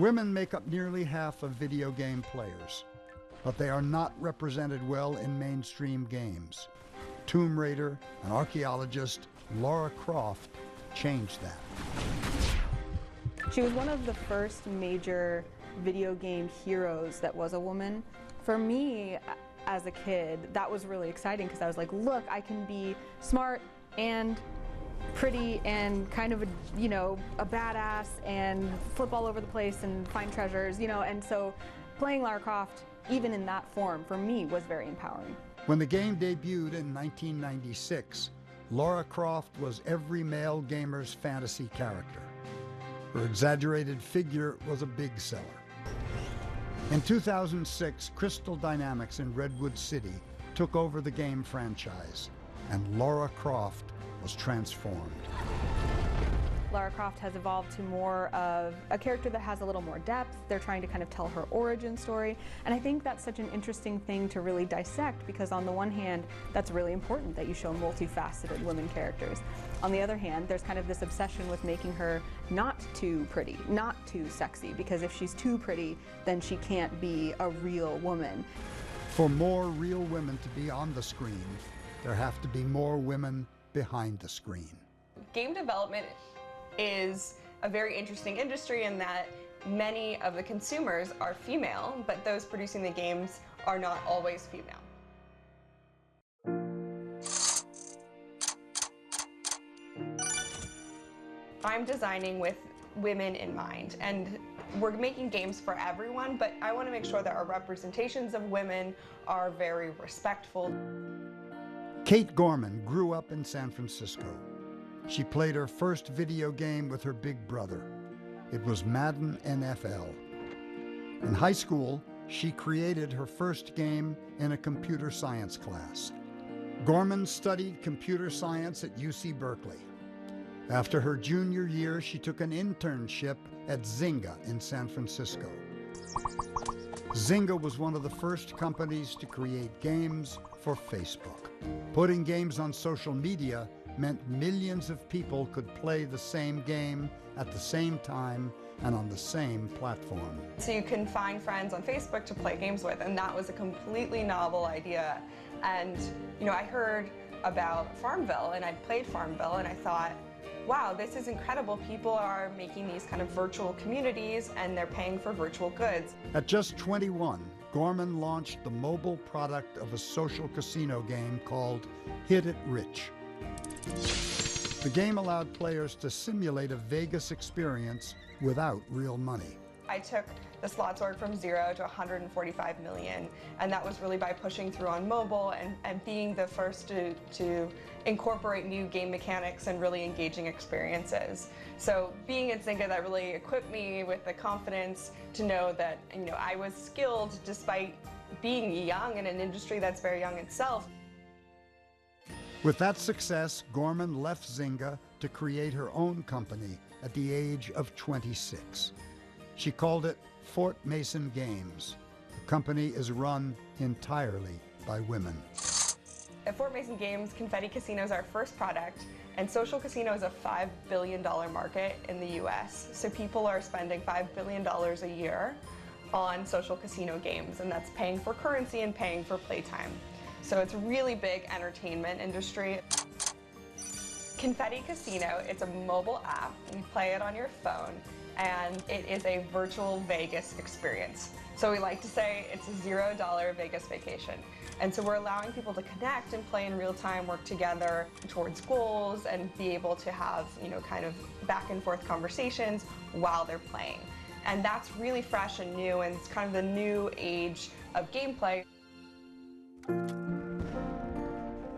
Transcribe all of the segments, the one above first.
Women make up nearly half of video game players, but they are not represented well in mainstream games. Tomb Raider and archaeologist Lara Croft changed that. She was one of the first major video game heroes that was a woman. For me, as a kid, that was really exciting because I was like, look, I can be smart and pretty and kind of a badass and flip all over the place and find treasures, and so playing Lara Croft, even in that form, for me was very empowering. When the game debuted in 1996, Lara Croft was every male gamer's fantasy character. Her exaggerated figure was a big seller. In 2006, Crystal Dynamics in Redwood City took over the game franchise, and Lara Croft was transformed. Lara Croft has evolved to more of a character that has a little more depth. They're trying to kind of tell her origin story, and I think that's such an interesting thing to really dissect, because on the one hand, that's really important that you show multifaceted women characters. On the other hand, there's kind of this obsession with making her not too pretty, not too sexy, because if she's too pretty, then she can't be a real woman. For more real women to be on the screen, there have to be more women behind the screen. Game development is a very interesting industry in that many of the consumers are female, but those producing the games are not always female. I'm designing with women in mind, and we're making games for everyone, but I want to make sure that our representations of women are very respectful. Kate Gorman grew up in San Francisco. She played her first video game with her big brother. It was Madden NFL. In high school, she created her first game in a computer science class. Gorman studied computer science at UC Berkeley. After her junior year, she took an internship at Zynga in San Francisco. Zynga was one of the first companies to create games for Facebook. Putting games on social media meant millions of people could play the same game at the same time and on the same platform. So you can find friends on Facebook to play games with, and that was a completely novel idea. And I heard about Farmville, and I played Farmville, and I thought, wow, this is incredible. People are making these kind of virtual communities, and they're paying for virtual goods. At just 21, Gorman launched the mobile product of a social casino game called Hit It Rich. The game allowed players to simulate a Vegas experience without real money. I took the slots org from 0 to 145 million, and that was really by pushing through on mobile and being the first to incorporate new game mechanics and really engaging experiences. So being at Zynga, that really equipped me with the confidence to know that I was skilled despite being young in an industry that's very young itself. With that success, Gorman left Zynga to create her own company at the age of 26. She called it Fort Mason Games. The company is run entirely by women. At Fort Mason Games, Confetti Casinos is our first product, and social casino is a $5 billion market in the US. So people are spending $5 billion a year on social casino games, and that's paying for currency and paying for playtime. So it's a really big entertainment industry. Confetti Casino, it's a mobile app. You play it on your phone, and it is a virtual Vegas experience. So we like to say it's a $0 Vegas vacation. And so we're allowing people to connect and play in real time, work together towards goals, and be able to have, kind of back and forth conversations while they're playing. And that's really fresh and new, and it's kind of the new age of gameplay.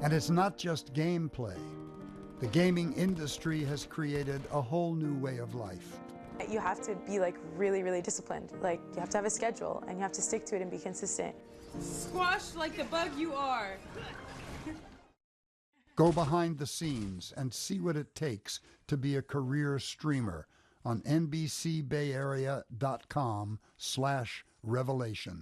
And it's not just gameplay. The gaming industry has created a whole new way of life. You have to be really, really disciplined. You have to have a schedule, and you have to stick to it and be consistent. Squash like the bug you are. Go behind the scenes and see what it takes to be a career streamer on NBCBayArea.com/revelations.